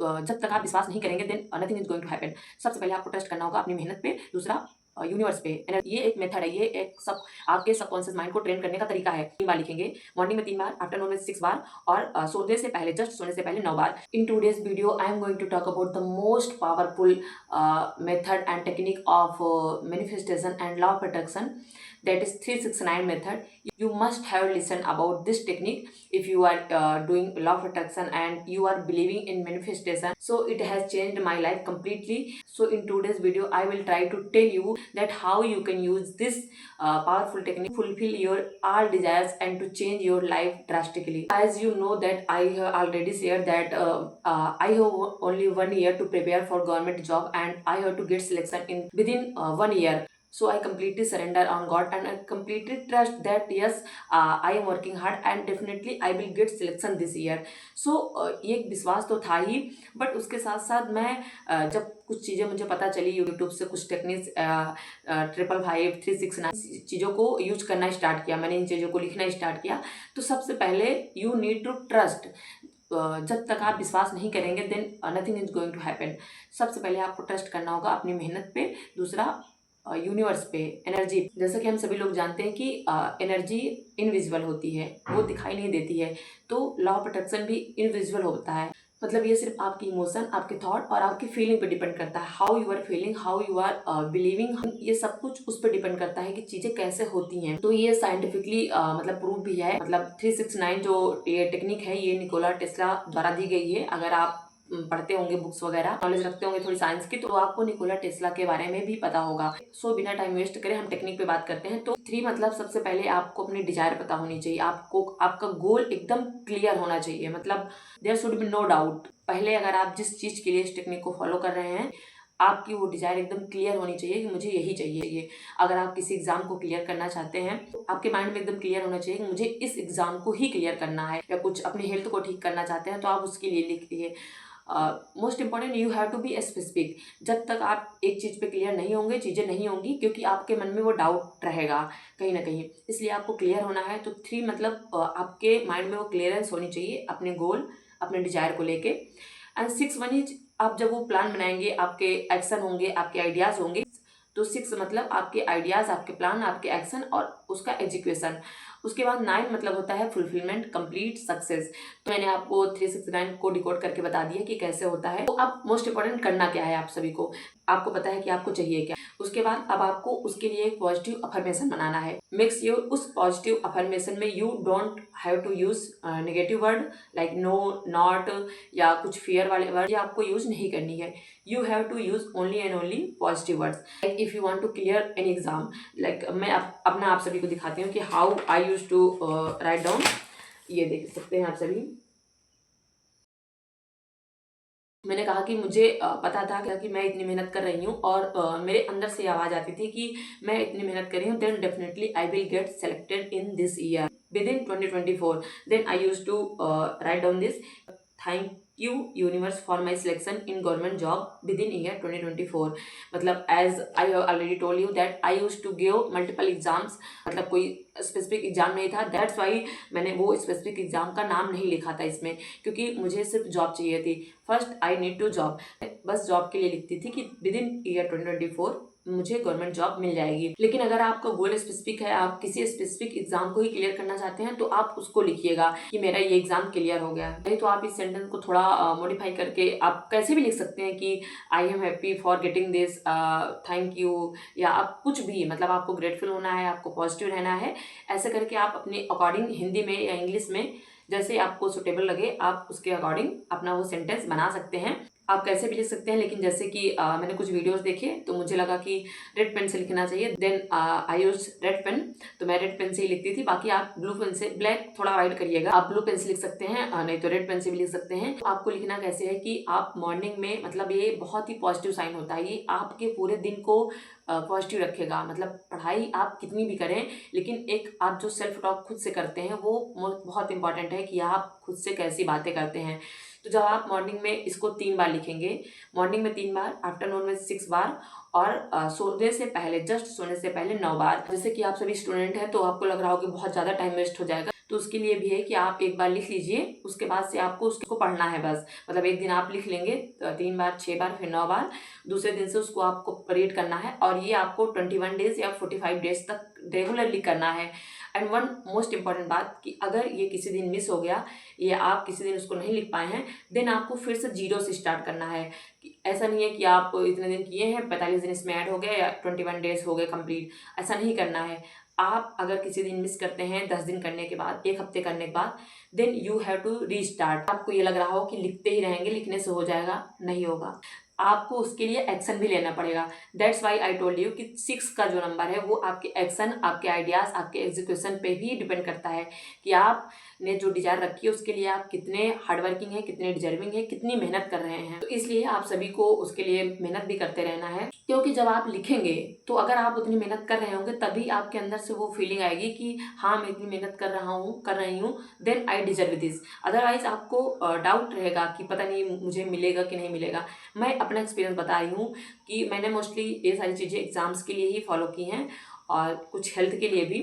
जब तक आप विश्वास नहीं करेंगे then nothing is going to happen. सबसे पहले आपको ट्रस्ट करना होगा अपनी मेहनत पे, दूसरा यूनिवर्स पे। ये एक मेथड है, ये एक सब आपके सबकॉन्शियस माइंड को ट्रेन करने का तरीका है। 3 बार लिखेंगे, मॉर्निंग में 3 बार, आफ्टरनून में 6 बार और सोने से पहले, जस्ट सोने से पहले 9 बार। In today's video I am going to talk about the most powerful method and technique of manifestation and law of attraction, that is 369 method. You must have listened about this technique if you are doing law of attraction and you are believing in manifestation. So it has changed my life completely. So in today's video I will try to tell you that how you can use this powerful technique to fulfill your all desires and to change your life drastically. As you know that I have already shared that I have only 1 year to prepare for government job and I have to get selection in within 1 year. So I completely surrender on God and I completely trust that yes, I am working hard and definitely I will get selection this year. So ये एक विश्वास तो था ही, but उसके साथ साथ मैं जब कुछ चीज़ें मुझे पता चली यूट्यूब से, कुछ टेक्निक्स 555 369 चीज़ों को यूज करना स्टार्ट किया, मैंने इन चीज़ों को लिखना स्टार्ट किया। तो सबसे पहले यू नीड टू ट्रस्ट। जब तक आप विश्वास नहीं करेंगे then nothing is going to happen. सबसे पहले आपको ट्रस्ट करना होगा अपनी मेहनत पे, दूसरा यूनिवर्स पे, एनर्जी। जैसे कि हम सभी लोग जानते हैं कि एनर्जी इनविजिबल होती है, वो दिखाई नहीं देती है। तो लॉ ऑफ अट्रैक्शन भी इनविजिबल होता है, मतलब ये सिर्फ आपकी इमोशन, आपके थॉट और आपकी फीलिंग पे डिपेंड करता है। How you are feeling, how you are believing, ये सब कुछ उस पर डिपेंड करता है कि चीज़ें कैसे होती हैं। तो ये साइंटिफिकली मतलब प्रूव भी है। मतलब 369 जो ये टेक्निक है ये निकोला टेस्ला द्वारा दी गई है। अगर आप पढ़ते होंगे बुक्स वगैरह, नॉलेज रखते होंगे थोड़ी साइंस की, तो आपको निकोला टेस्ला के बारे में भी पता होगा। सो बिना टाइम वेस्ट करे हम टेक्निक पे बात करते हैं। तो 3 मतलब सबसे पहले आपको अपनी डिजायर पता होनी चाहिए, आपको आपका गोल एकदम क्लियर होना चाहिए, मतलब there should be no doubt. पहले अगर आप जिस चीज़ के लिए इस टेक्निक को फॉलो कर रहे हैं, आपकी वो डिजायर एकदम क्लियर होनी चाहिए कि मुझे यही चाहिए। अगर आप किसी एग्जाम को क्लियर करना चाहते हैं तो आपके माइंड में एकदम क्लियर होना चाहिए कि मुझे इस एग्जाम को ही क्लियर करना है, या कुछ अपनी हेल्थ को ठीक करना चाहते हैं तो आप उसके लिए लिखिए। Most important, you have to be specific. जब तक आप एक चीज़ पे क्लियर नहीं होंगे, चीज़ें नहीं होंगी, क्योंकि आपके मन में वो डाउट रहेगा कहीं ना कहीं, इसलिए आपको क्लियर होना है। तो 3 मतलब आपके माइंड में वो क्लियरेंस होनी चाहिए अपने गोल, अपने डिजायर को लेके। एंड 6 वन इज, आप जब वो प्लान बनाएंगे, आपके एक्शन होंगे, आपके आइडियाज़ होंगे। तो 6 मतलब आपके आइडियाज़, आपके प्लान, आपके एक्शन और उसका एग्जीक्यूशन। उसके बाद 9 मतलब होता है फुलफिलमेंट, कंप्लीट सक्सेस। तो मैंने आपको 369 को डिकोड करके बता दिया कि कैसे होता है। तो अब मोस्ट इंपॉर्टेंट करना क्या है आप सभी को, आपको पता है कि आपको चाहिए क्या। उसके बाद अब आपको उसके लिए एक पॉजिटिव अफर्मेशन बनाना है। मेक श्योर उस पॉजिटिव अफर्मेशन में you don't have to use negative word like no, not या कुछ फियर वाले वर्ड, ये आपको यूज नहीं करनी है। You have to use only and only positive words. Like if you want to clear an exam, like मैं अपना आप सभी को दिखाती हूँ कि how I use to write down. ये देख सकते हैं आप सभी। मैंने कहा कि मुझे पता था कि मैं इतनी मेहनत कर रही हूँ और मेरे अंदर से आवाज़ आती थी कि मैं इतनी मेहनत कर रही हूँ, then definitely I will get selected in this year within 2024। Then I use to write down this, thank you universe for my selection in government job within year 2024। मतलब as I have already told you that I use to give multiple exams, मतलब कोई specific exam नहीं था, that's why मैंने वो specific exam का नाम नहीं लिखा था इसमें, क्योंकि मुझे सिर्फ जॉब चाहिए थी। First I need to job, बस जॉब के लिए लिखती थी कि विद इन ईयर 2024 मुझे गवर्नमेंट जॉब मिल जाएगी। लेकिन अगर आपका गोल स्पेसिफिक है, आप किसी स्पेसिफिक एग्जाम को ही क्लियर करना चाहते हैं, तो आप उसको लिखिएगा कि मेरा ये एग्जाम क्लियर हो गया। नहीं तो आप इस सेंटेंस को थोड़ा मॉडिफाई करके आप कैसे भी लिख सकते हैं कि I am happy for getting this, thank you, या आप कुछ भी, मतलब आपको ग्रेटफुल होना है, आपको पॉजिटिव रहना है। ऐसे करके आप अपने अकॉर्डिंग हिंदी में या इंग्लिश में जैसे आपको सुटेबल लगे, आप उसके अकॉर्डिंग अपना वो सेंटेंस बना सकते हैं। आप कैसे भी लिख सकते हैं, लेकिन जैसे कि मैंने कुछ वीडियोस देखे तो मुझे लगा कि रेड पेन से लिखना चाहिए, then I use red pen, तो मैं रेड पेन से ही लिखती थी। बाकी आप ब्लू पेन से, ब्लैक थोड़ा अवॉइड करिएगा, आप ब्लू पेन से लिख सकते हैं, नहीं तो रेड पेन से भी लिख सकते हैं। तो आपको लिखना कैसे है कि आप मॉर्निंग में, मतलब ये बहुत ही पॉजिटिव साइन होता है, ये आपके पूरे दिन को पॉजिटिव रखेगा। मतलब पढ़ाई आप कितनी भी करें, लेकिन एक आप जो सेल्फ टॉक खुद से करते हैं वो बहुत इंपॉर्टेंट है कि आप खुद से कैसी बातें करते हैं। तो जब आप मॉर्निंग में इसको 3 बार लिखेंगे, मॉर्निंग में 3 बार, आफ्टरनून में 6 बार और सोने से पहले, जस्ट सोने से पहले 9 बार। जैसे कि आप सभी स्टूडेंट हैं तो आपको लग रहा हो कि बहुत ज़्यादा टाइम वेस्ट हो जाएगा, तो उसके लिए भी है कि आप एक बार लिख लीजिए, उसके बाद से आपको उसको पढ़ना है बस। मतलब एक दिन आप लिख लेंगे 3 बार, 6 बार, फिर 9 बार, दूसरे दिन से उसको आपको रीड करना है और ये आपको 21 डेज़ या 45 डेज़ तक रेगुलरली करना है। एंड वन मोस्ट इम्पॉर्टेंट बात कि अगर ये किसी दिन मिस हो गया या आप किसी दिन उसको नहीं लिख पाए हैं, देन आपको फिर से जीरो से स्टार्ट करना है। कि ऐसा नहीं है कि आप इतने दिन किए हैं, 45 दिन इसमें ऐड हो गए या 21 डेज़ हो गए कंप्लीट, ऐसा नहीं करना है। आप अगर किसी दिन मिस करते हैं 10 दिन करने के बाद, 1 हफ्ते करने के बाद, then you have to restart. आपको ये लग रहा हो कि लिखते ही रहेंगे, लिखने से हो जाएगा, नहीं होगा, आपको उसके लिए एक्शन भी लेना पड़ेगा। That's why I told you कि 6 का जो नंबर है वो आपके एक्शन, आपके आइडियाज़, आपके एग्जीक्यूशन पे भी डिपेंड करता है कि आपने जो डिज़ायर रखी है उसके लिए आप कितने हार्डवर्किंग है, कितने डिजर्विंग है, कितनी मेहनत कर रहे हैं। तो इसलिए आप सभी को उसके लिए मेहनत भी करते रहना है, क्योंकि जब आप लिखेंगे तो अगर आप उतनी मेहनत कर रहे होंगे तभी आपके अंदर से वो फीलिंग आएगी कि हाँ मैं इतनी मेहनत कर रही हूँ, then I deserve this. Otherwise आपको डाउट रहेगा कि पता नहीं मुझे मिलेगा कि नहीं मिलेगा। मैं अपना एक्सपीरियंस बता रही हूँ कि मैंने मोस्टली ये सारी चीज़ें एग्ज़ाम्स के लिए ही फॉलो की हैं और कुछ हेल्थ के लिए भी।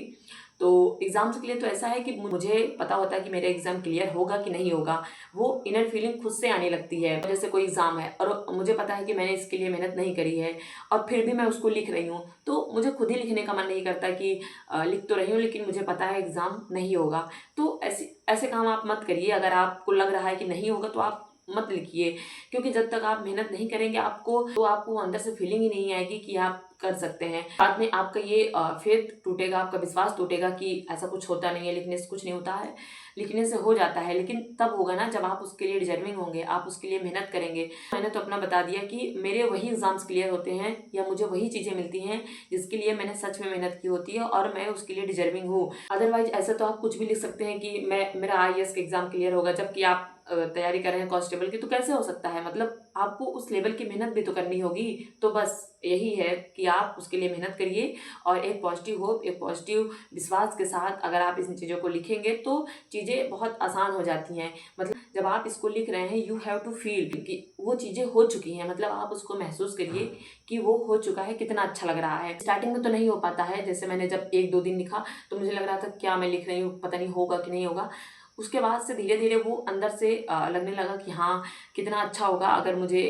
तो एग्ज़ाम्स के लिए तो ऐसा है कि मुझे पता होता है कि मेरा एग्ज़ाम क्लियर होगा कि नहीं होगा, वो इनर फीलिंग खुद से आने लगती है। जैसे कोई एग्ज़ाम है और मुझे पता है कि मैंने इसके लिए मेहनत नहीं करी है और फिर भी मैं उसको लिख रही हूँ, तो मुझे खुद ही लिखने का मन नहीं करता कि लिख तो रही हूँ लेकिन मुझे पता है एग्ज़ाम नहीं होगा। तो ऐसे काम आप मत करिए। अगर आपको लग रहा है कि नहीं होगा तो आप मत लिखिए, क्योंकि जब तक आप मेहनत नहीं करेंगे आपको अंदर से फीलिंग ही नहीं आएगी कि आप कर सकते हैं। बाद में आपका ये फेथ टूटेगा, आपका विश्वास टूटेगा कि ऐसा कुछ होता नहीं है, लिखने से कुछ नहीं होता है। लिखने से हो जाता है, लेकिन तब होगा ना जब आप उसके लिए डिजर्विंग होंगे, आप उसके लिए मेहनत करेंगे। मैंने तो अपना बता दिया कि मेरे वही एग्जाम्स क्लियर होते हैं या मुझे वही चीज़ें मिलती हैं जिसके लिए मैंने सच में मेहनत की होती है और मैं उसके लिए डिजर्विंग हूँ। अदरवाइज ऐसा तो आप कुछ भी लिख सकते हैं कि मेरा IAS का एग्जाम क्लियर होगा, जबकि आप तैयारी कर रहे हैं कांस्टेबल की, तो कैसे हो सकता है? मतलब आपको उस लेवल की मेहनत भी तो करनी होगी। तो बस यही है कि आप उसके लिए मेहनत करिए और एक पॉजिटिव होप, एक पॉजिटिव विश्वास के साथ अगर आप इन चीज़ों को लिखेंगे तो चीज़ें बहुत आसान हो जाती हैं। मतलब जब आप इसको लिख रहे हैं यू हैव टू फील कि वो चीज़ें हो चुकी हैं, मतलब आप उसको महसूस करिए कि वो हो चुका है, कितना अच्छा लग रहा है। स्टार्टिंग में तो नहीं हो पाता है, जैसे मैंने जब 1-2 दिन लिखा तो मुझे लग रहा था क्या मैं लिख रही हूँ, पता नहीं होगा कि नहीं होगा। उसके बाद से धीरे धीरे वो अंदर से लगने लगा कि हाँ कितना अच्छा होगा अगर मुझे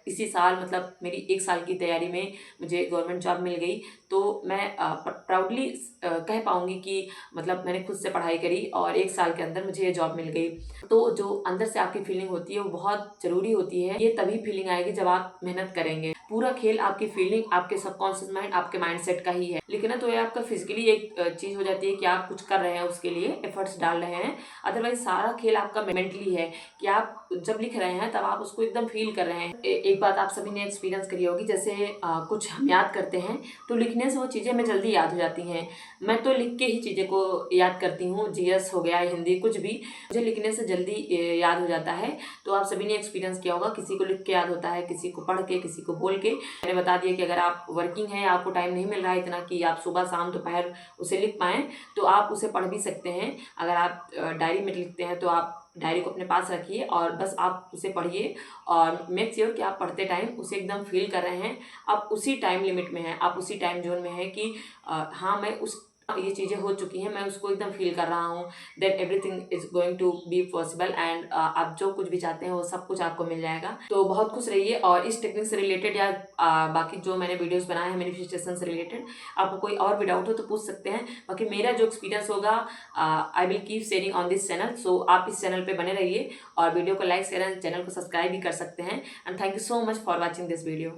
इसी साल, मतलब मेरी 1 साल की तैयारी में मुझे गवर्नमेंट जॉब मिल गई, तो मैं प्राउडली कह पाऊँगी कि मतलब मैंने खुद से पढ़ाई करी और 1 साल के अंदर मुझे ये जॉब मिल गई। तो जो अंदर से आपकी फीलिंग होती है वो बहुत ज़रूरी होती है। ये तभी फीलिंग आएगी जब आप मेहनत करेंगे। पूरा खेल आपकी फीलिंग, आपके सबकॉन्शियस माइंड, आपके माइंडसेट का ही है। लिखना तो ये आपका फिजिकली एक चीज़ हो जाती है कि आप कुछ कर रहे हैं, उसके लिए एफर्ट्स डाल रहे हैं। अदरवाइज सारा खेल आपका मेंटली है कि आप जब लिख रहे हैं तब आप उसको एकदम फील कर रहे हैं। एक बात आप सभी ने एक्सपीरियंस करी होगी, जैसे कुछ हम याद करते हैं तो लिखने से वो चीज़ें हमें जल्दी याद हो जाती हैं। मैं तो लिख के ही चीज़ें को याद करती हूँ, GS हो गया, हिंदी, कुछ भी मुझे लिखने से जल्दी याद हो जाता है। तो आप सभी ने एक्सपीरियंस किया होगा, किसी को लिख के याद होता है, किसी को पढ़ के, किसी को बोल के। मैंने बता दिया कि अगर आप वर्किंग हैं, आपको टाइम नहीं मिल रहा है इतना कि आप सुबह शाम दोपहर उसे लिख पाएँ, तो आप उसे पढ़ भी सकते हैं। अगर आप डायरी में लिखते हैं तो आप डायरी को अपने पास रखिए और बस आप उसे पढ़िए और मेक श्योर कि आप पढ़ते टाइम उसे एकदम फील कर रहे हैं। आप उसी टाइम लिमिट में हैं, आप उसी टाइम जोन में हैं कि हाँ मैं ये चीज़ें हो चुकी हैं, मैं उसको एकदम फील कर रहा हूँ। Then everything is going to be possible and आप जो कुछ भी चाहते हैं वो सब कुछ आपको मिल जाएगा। तो बहुत खुश रहिए और इस टेक्निक से रिलेटेड या बाकी जो मैंने वीडियोस बनाए हैं मैनिफेस्टेशन से रिलेटेड, आपको कोई और भी डाउट हो तो पूछ सकते हैं। बाकी मेरा जो एक्सपीरियंस होगा I will keep sharing on this channel. So आप इस चैनल पर बने रहिए और वीडियो को लाइक, शेयर एंड चैनल को सब्सक्राइब भी कर सकते हैं। And thank you so much for watching this video.